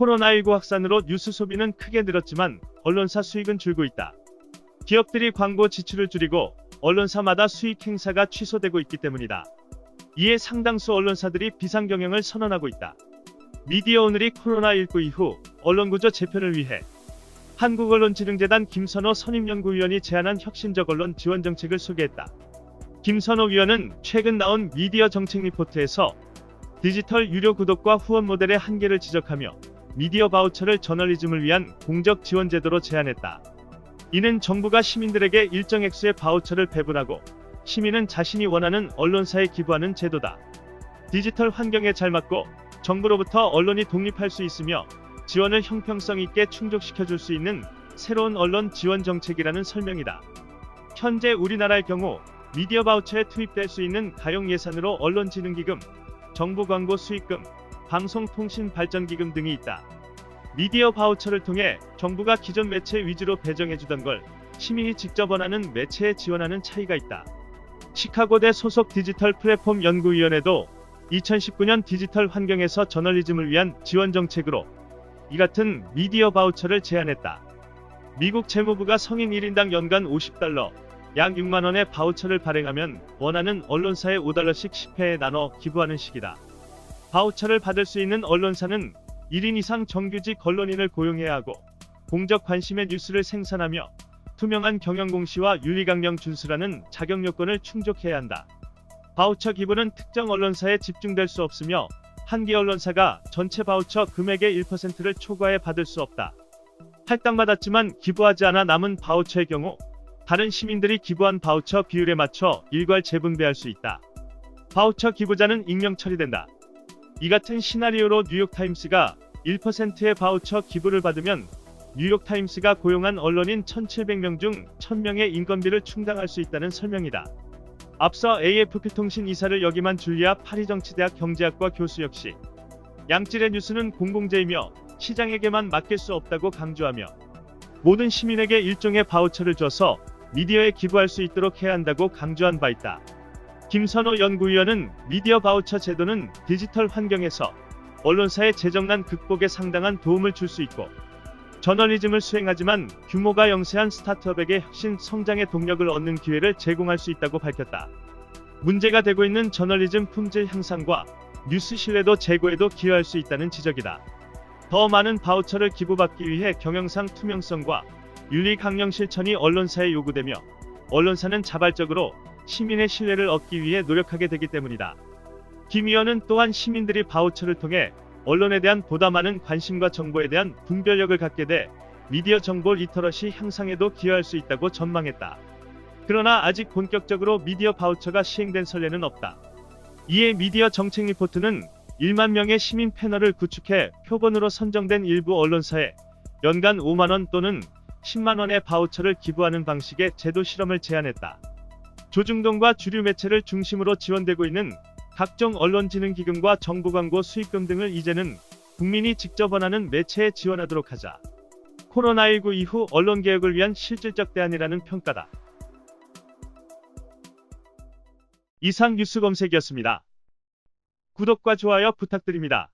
코로나19 확산으로 뉴스 소비는 크게 늘었지만 언론사 수익은 줄고 있다. 기업들이 광고 지출을 줄이고 언론사마다 수익 행사가 취소되고 있기 때문이다. 이에 상당수 언론사들이 비상경영을 선언하고 있다. 미디어오늘이 코로나19 이후 언론구조 재편을 위해 한국언론진흥재단 김선호 선임연구위원이 제안한 혁신적 언론 지원 정책을 소개했다. 김선호 위원은 최근 나온 미디어 정책 리포트에서 디지털 유료 구독과 후원 모델의 한계를 지적하며 미디어 바우처를 저널리즘을 위한 공적 지원 제도로 제안했다. 이는 정부가 시민들에게 일정 액수의 바우처를 배분하고 시민은 자신이 원하는 언론사에 기부하는 제도다. 디지털 환경에 잘 맞고 정부로부터 언론이 독립할 수 있으며 지원을 형평성 있게 충족시켜줄 수 있는 새로운 언론 지원 정책이라는 설명이다. 현재 우리나라의 경우 미디어 바우처에 투입될 수 있는 가용 예산으로 언론진흥기금, 정부 광고 수익금, 방송통신발전기금 등이 있다. 미디어 바우처를 통해 정부가 기존 매체 위주로 배정해주던 걸 시민이 직접 원하는 매체에 지원하는 차이가 있다. 시카고대 소속 디지털 플랫폼 연구위원회도 2019년 디지털 환경에서 저널리즘을 위한 지원 정책으로 이 같은 미디어 바우처를 제안했다. 미국 재무부가 성인 1인당 연간 $50, 약 6만원의 바우처를 발행하면 원하는 언론사에 $5씩 10회에 나눠 기부하는 식이다. 바우처를 받을 수 있는 언론사는 1인 이상 정규직 언론인을 고용해야 하고 공적 관심의 뉴스를 생산하며 투명한 경영 공시와 윤리강령 준수라는 자격 요건을 충족해야 한다. 바우처 기부는 특정 언론사에 집중될 수 없으며 한개 언론사가 전체 바우처 금액의 1%를 초과해 받을 수 없다. 할당받았지만 기부하지 않아 남은 바우처의 경우 다른 시민들이 기부한 바우처 비율에 맞춰 일괄 재분배할 수 있다. 바우처 기부자는 익명 처리된다. 이 같은 시나리오로 뉴욕타임스가 1%의 바우처 기부를 받으면 뉴욕타임스가 고용한 언론인 1,700명 중 1,000명의 인건비를 충당할 수 있다는 설명이다. 앞서 AFP통신 이사를 역임한 줄리아 파리정치대학 경제학과 교수 역시 양질의 뉴스는 공공재이며 시장에게만 맡길 수 없다고 강조하며 모든 시민에게 일종의 바우처를 줘서 미디어에 기부할 수 있도록 해야 한다고 강조한 바 있다. 김선호 연구위원은 미디어 바우처 제도는 디지털 환경에서 언론사의 재정난 극복에 상당한 도움을 줄 수 있고 저널리즘을 수행하지만 규모가 영세한 스타트업에게 혁신 성장의 동력을 얻는 기회를 제공할 수 있다고 밝혔다. 문제가 되고 있는 저널리즘 품질 향상과 뉴스 신뢰도 제고에도 기여할 수 있다는 지적이다. 더 많은 바우처를 기부받기 위해 경영상 투명성과 윤리 강령 실천이 언론사에 요구되며 언론사는 자발적으로 시민의 신뢰를 얻기 위해 노력하게 되기 때문이다. 김 위원은 또한 시민들이 바우처를 통해 언론에 대한 보다 많은 관심과 정보에 대한 분별력을 갖게 돼 미디어 정보 리터러시 향상에도 기여할 수 있다고 전망했다. 그러나 아직 본격적으로 미디어 바우처가 시행된 선례는 없다. 이에 미디어 정책 리포트는 1만 명의 시민 패널을 구축해 표본으로 선정된 일부 언론사에 연간 5만원 또는 10만원의 바우처를 기부하는 방식의 제도 실험을 제안했다. 조중동과 주류 매체를 중심으로 지원되고 있는 각종 언론진흥기금과 정부 광고 수익금 등을 이제는 국민이 직접 원하는 매체에 지원하도록 하자. 코로나19 이후 언론개혁을 위한 실질적 대안이라는 평가다. 이상 뉴스 검색이었습니다. 구독과 좋아요 부탁드립니다.